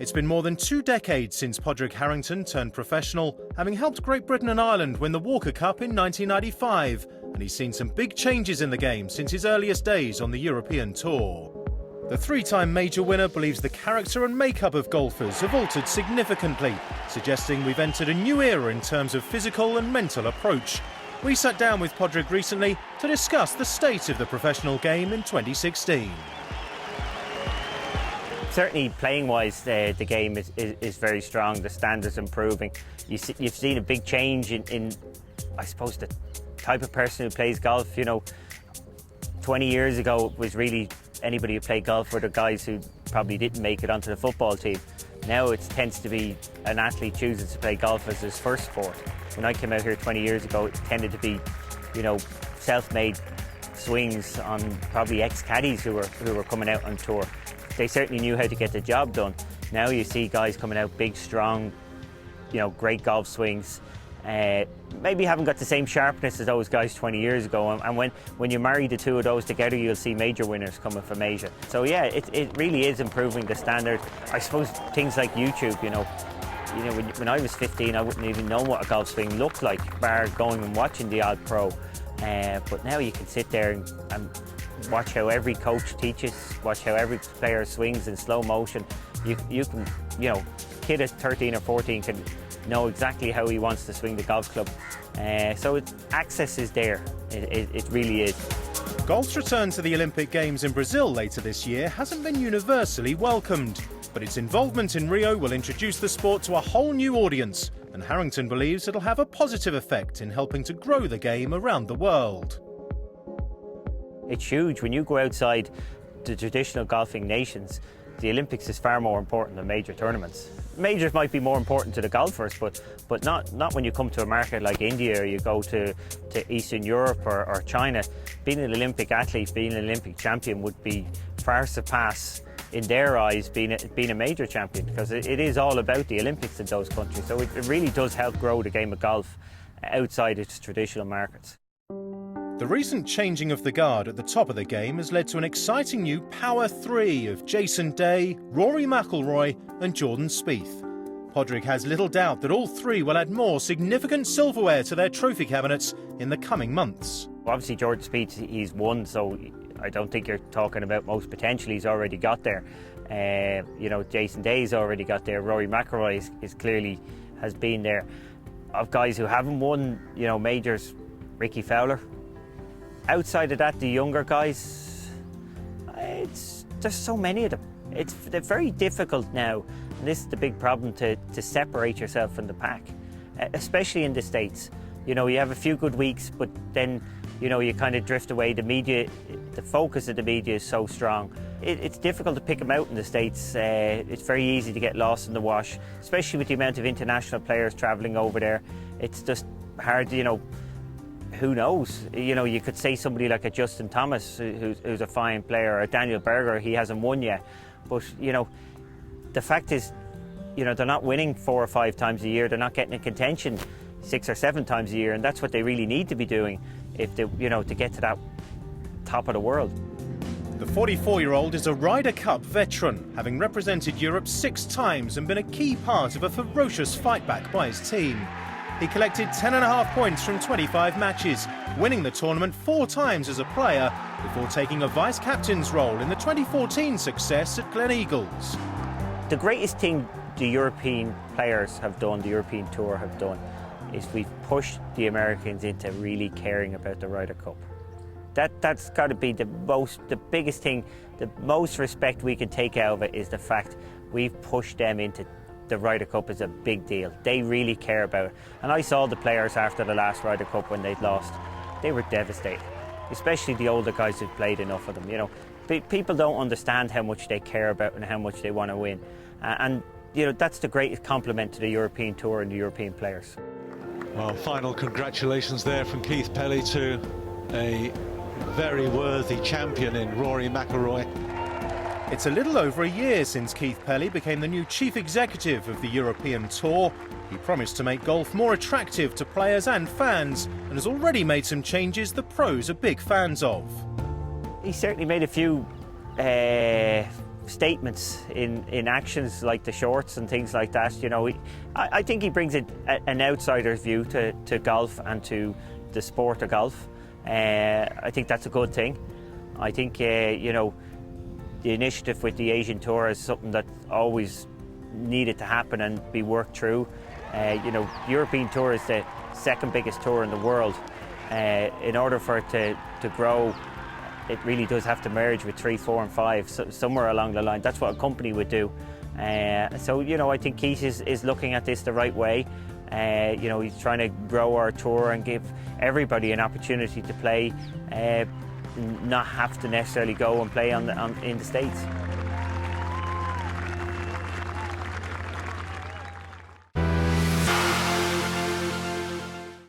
It's been more than 2 decades since Padraig Harrington turned professional, having helped Great Britain and Ireland win the Walker Cup in 1995, and he's seen some big changes in the game since his earliest days on the European Tour. The 3-time major winner believes the character and makeup of golfers have altered significantly, suggesting we've entered a new era in terms of physical and mental approach. We sat down with Padraig recently to discuss the state of the professional game in 2016. Certainly playing-wise, the game is very strong, the standards improving. You've seen a big change in, I suppose, the type of person who plays golf. You know, 20 years ago it was really anybody who played golf were the guys who probably didn't make it onto the football team. Now it tends to be an athlete chooses to play golf as his first sport. When I came out here 20 years ago, it tended to be, you know, self-made swings on probably ex-caddies who were coming out on tour. They certainly knew how to get the job done. Now you see guys coming out big, strong, you know, great golf swings. Maybe haven't got the same sharpness as those guys 20 years ago. And when you marry the two of those together, you'll see major winners coming from Asia. So yeah, it really is improving the standard. I suppose things like YouTube, you know, when I was 15, I wouldn't even know what a golf swing looked like, bar going and watching the odd pro. But now you can sit there and watch how every coach teaches, watch how every player swings in slow motion. You can, you know, kid at 13 or 14 can know exactly how he wants to swing the golf club. So access is there, it really is. Golf's return to the Olympic Games in Brazil later this year hasn't been universally welcomed, but its involvement in Rio will introduce the sport to a whole new audience, and Harrington believes it'll have a positive effect in helping to grow the game around the world. It's huge. When you go outside the traditional golfing nations, the Olympics is far more important than major tournaments. Majors might be more important to the golfers, but not when you come to a market like India or you go to Eastern Europe or China. Being an Olympic athlete, being an Olympic champion would be far surpass, in their eyes, being a major champion, because it is all about the Olympics in those countries. So it really does help grow the game of golf outside its traditional markets. The recent changing of the guard at the top of the game has led to an exciting new Power 3 of Jason Day, Rory McIlroy and Jordan Spieth. Padraig has little doubt that all three will add more significant silverware to their trophy cabinets in the coming months. Obviously Jordan Spieth, he's won, so I don't think you're talking about most potential. He's already got there. You know, Jason Day's already got there. Rory McIlroy is clearly has been there. Of guys who haven't won, you know, majors, Ricky Fowler. Outside of that, the younger guys, there's so many of them. They're very difficult now, and this is the big problem, to separate yourself from the pack, especially in the States. You know, you have a few good weeks, but then, you know, you kind of drift away. The media, the focus of the media is so strong. It's difficult to pick them out in the States. It's very easy to get lost in the wash, especially with the amount of international players travelling over there. It's just hard, you know. Who knows? You know, you could say somebody like a Justin Thomas, who's a fine player, or a Daniel Berger, he hasn't won yet. But, you know, the fact is, you know, they're not winning 4 or 5 times a year. They're not getting in contention 6 or 7 times a year, and that's what they really need to be doing if they, you know, to get to that top of the world. The 44-year-old is a Ryder Cup veteran, having represented Europe 6 times and been a key part of a ferocious fight back by his team. He collected 10.5 points from 25 matches, winning the tournament 4 times as a player before taking a vice-captain's role in the 2014 success at Gleneagles. The greatest thing the European players have done, the European Tour have done, is we've pushed the Americans into really caring about the Ryder Cup. That's got to be the biggest thing, the most respect we can take out of it is the fact we've pushed them into the Ryder Cup is a big deal. They really care about it. And I saw the players after the last Ryder Cup when they'd lost. They were devastated, especially the older guys who've played enough of them. You know, people don't understand how much they care about and how much they want to win. And you know, that's the greatest compliment to the European Tour and the European players. Well, final congratulations there from Keith Pelley to a very worthy champion in Rory McIlroy. It's a little over a year since Keith Pelley became the new chief executive of the European Tour. He promised to make golf more attractive to players and fans, and has already made some changes the pros are big fans of. He certainly made a few statements in actions like the shorts and things like that. You know, I think he brings an outsider's view to golf and to the sport of golf. I think that's a good thing. I think you know, the initiative with the Asian Tour is something that always needed to happen and be worked through. You know, the European Tour is the second biggest tour in the world. In order for it to grow, it really does have to merge with 3, 4 and 5, so somewhere along the line. That's what a company would do. So, you know, I think Keith is looking at this the right way. You know, he's trying to grow our tour and give everybody an opportunity to play, not have to necessarily go and play in the States.